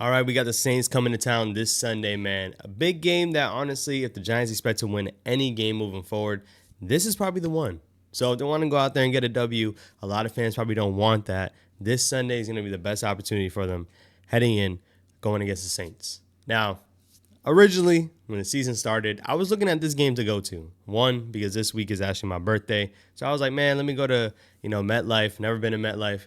All right, we got the Saints coming to town this Sunday, man. A big game that, honestly, if the Giants expect to win any game moving forward, this is probably the one. So if they want to go out there and get a W, a lot of fans probably don't want that. This Sunday is going to be the best opportunity for them heading in, going against the Saints. Now, originally, when the season started, I was looking at this game to go to. One, because this week is actually my birthday. So I was like, man, let me go to, MetLife. Never been to MetLife.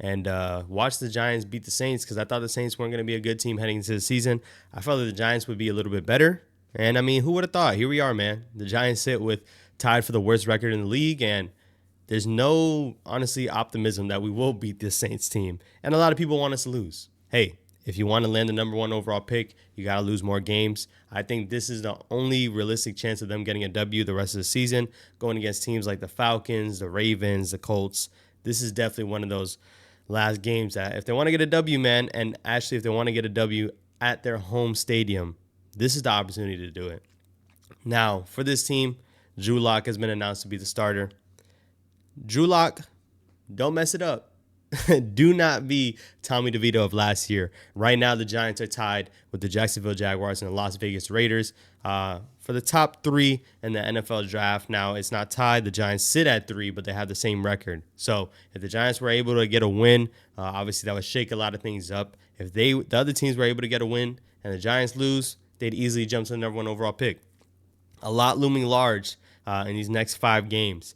And watch the Giants beat the Saints because I thought the Saints weren't going to be a good team heading into the season. I felt that the Giants would be a little bit better. And, I mean, who would have thought? Here we are, man. The Giants sit with tied for the worst record in the league. And there's no, honestly, optimism that we will beat this Saints team. And a lot of people want us to lose. Hey, if you want to land the number one overall pick, you got to lose more games. I think this is the only realistic chance of them getting a W the rest of the season, going against teams like the Falcons, the Ravens, the Colts. This is definitely one of those last games that if they want to get a W, man, and actually if they want to get a W at their home stadium, this is the opportunity to do it. Now, for this team, Drew Lock has been announced to be the starter. Drew Lock, don't mess it up. Do not be Tommy DeVito of last year. Right now, the Giants are tied with the Jacksonville Jaguars and the Las Vegas Raiders for the top three in the NFL draft. Now, it's not tied. The Giants sit at 3, but they have the same record. So if the Giants were able to get a win, obviously that would shake a lot of things up. If the other teams were able to get a win and the Giants lose, they'd easily jump to the number one overall pick. A lot looming large in these next 5 games.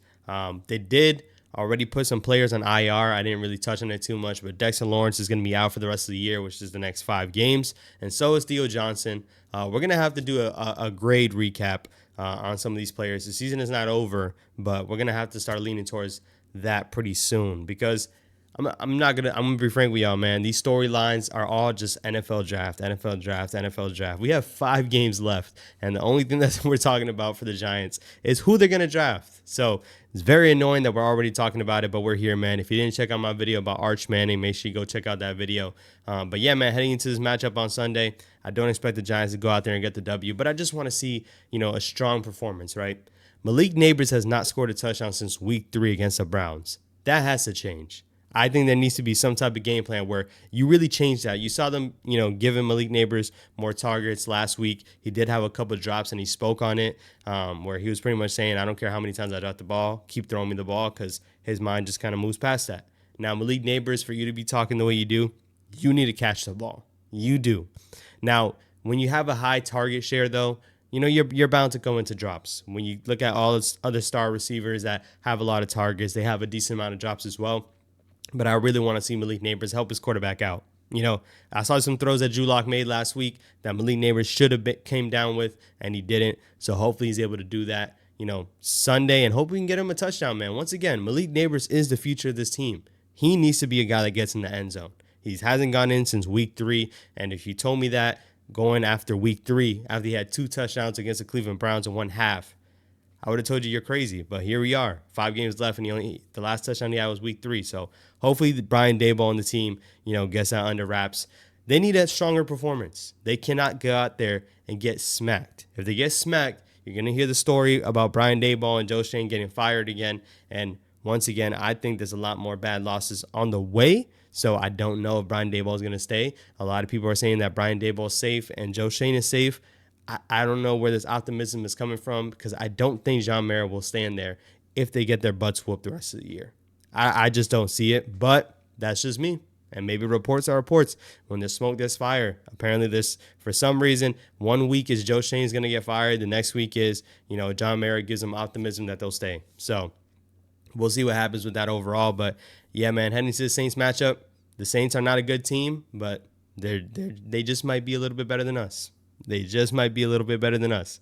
They did already put some players on IR. I didn't really touch on it too much, but Dexter Lawrence is going to be out for the rest of the year, which is the next 5 games. And so is Theo Johnson. We're going to have to do a grade recap on some of these players. The season is not over, but we're going to have to start leaning towards that pretty soon because I'm gonna be frank with y'all, man. These storylines are all just NFL draft, NFL draft, NFL draft. We have 5 games left, and the only thing that we're talking about for the Giants is who they're gonna draft. So it's very annoying that we're already talking about it, but we're here, man. If you didn't check out my video about Arch Manning, make sure you go check out that video. But yeah, man, heading into this matchup on Sunday, I don't expect the Giants to go out there and get the W, but I just want to see, a strong performance, right? Malik Nabers has not scored a touchdown since week 3 against the Browns. That has to change. I think there needs to be some type of game plan where you really change that. You saw them, giving Malik Nabers more targets last week. He did have a couple of drops, and he spoke on it where he was pretty much saying, I don't care how many times I drop the ball, keep throwing me the ball because his mind just kind of moves past that. Now, Malik Nabers, for you to be talking the way you do, you need to catch the ball. You do. Now, when you have a high target share, though, you're bound to go into drops. When you look at all the other star receivers that have a lot of targets, they have a decent amount of drops as well. But I really want to see Malik Nabers help his quarterback out. I saw some throws that Drew Lock made last week that Malik Nabers should have came down with, and he didn't. So hopefully he's able to do that, Sunday, and hope we can get him a touchdown, man. Once again, Malik Nabers is the future of this team. He needs to be a guy that gets in the end zone. He hasn't gone in since week 3, and if you told me that going after week 3, after he had 2 touchdowns against the Cleveland Browns in one half, I would have told you you're crazy, but here we are. 5 games left, and the last touchdown he had was week 3. So hopefully Brian Daboll and the team, gets that under wraps. They need a stronger performance. They cannot go out there and get smacked. If they get smacked, you're going to hear the story about Brian Daboll and Joe Schoen getting fired again. And once again, I think there's a lot more bad losses on the way. So I don't know if Brian Daboll is going to stay. A lot of people are saying that Brian Daboll is safe and Joe Schoen is safe. I don't know where this optimism is coming from because I don't think John Mara will stand there if they get their butts whooped the rest of the year. I just don't see it, but that's just me. And maybe reports are reports. When there's smoke, there's fire. Apparently, for some reason, 1 week is Joe Schoen's going to get fired. The next week is, John Mara gives them optimism that they'll stay. So we'll see what happens with that overall. But yeah, man, heading to the Saints matchup, the Saints are not a good team, but they just might be a little bit better than us. They just might be a little bit better than us.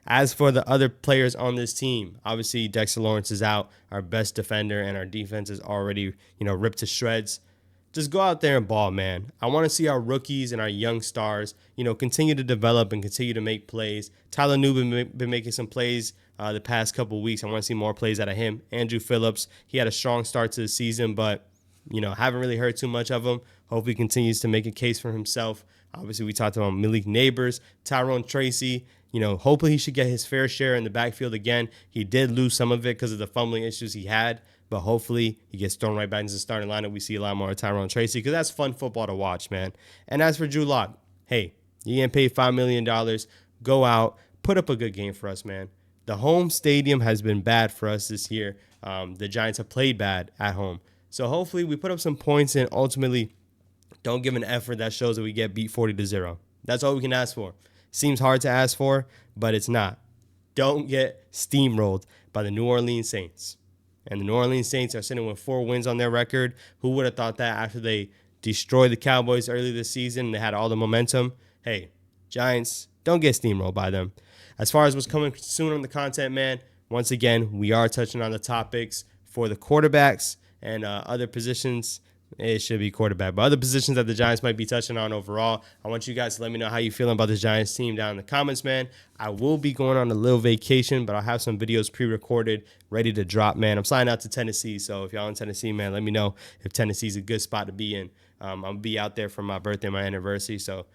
As for the other players on this team, obviously Dexter Lawrence is out, our best defender, and our defense is already, ripped to shreds. Just go out there and ball, man. I want to see our rookies and our young stars, continue to develop and continue to make plays. Tyler Newman been making some plays the past couple weeks. I want to see more plays out of him. Andrew Phillips, he had a strong start to the season, but, haven't really heard too much of him. Hope he continues to make a case for himself. Obviously, we talked about Malik Nabers, Tyrone Tracy. Hopefully he should get his fair share in the backfield again. He did lose some of it because of the fumbling issues he had. but hopefully he gets thrown right back into the starting lineup. We see a lot more of Tyrone Tracy because that's fun football to watch, man. And as for Drew Lock, hey, you getting paid $5 million. Go out, put up a good game for us, man. The home stadium has been bad for us this year. The Giants have played bad at home. So hopefully we put up some points and ultimately don't give an effort that shows that we get beat 40-0. That's all we can ask for. Seems hard to ask for, but it's not. Don't get steamrolled by the New Orleans Saints. And the New Orleans Saints are sitting with 4 wins on their record. Who would have thought that after they destroyed the Cowboys early this season and they had all the momentum? Hey, Giants, don't get steamrolled by them. As far as what's coming soon on the content, man, once again, we are touching on the topics for the quarterbacks and other positions. It should be quarterback, but other positions that the Giants might be touching on overall. I want you guys to let me know how you feeling about the Giants team down in the comments, man. I will be going on a little vacation, but I'll have some videos pre-recorded, ready to drop, man. I'm flying out to Tennessee, so if y'all in Tennessee, man, let me know if Tennessee's a good spot to be in. I'm going to be out there for my birthday, my anniversary, so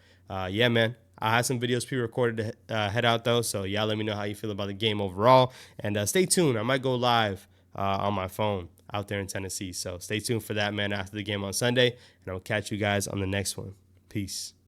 yeah, man. I have some videos pre-recorded to head out, though, so y'all let me know how you feel about the game overall, and stay tuned. I might go live on my phone out there in Tennessee. So stay tuned for that, man, after the game on Sunday. And I'll catch you guys on the next one. Peace.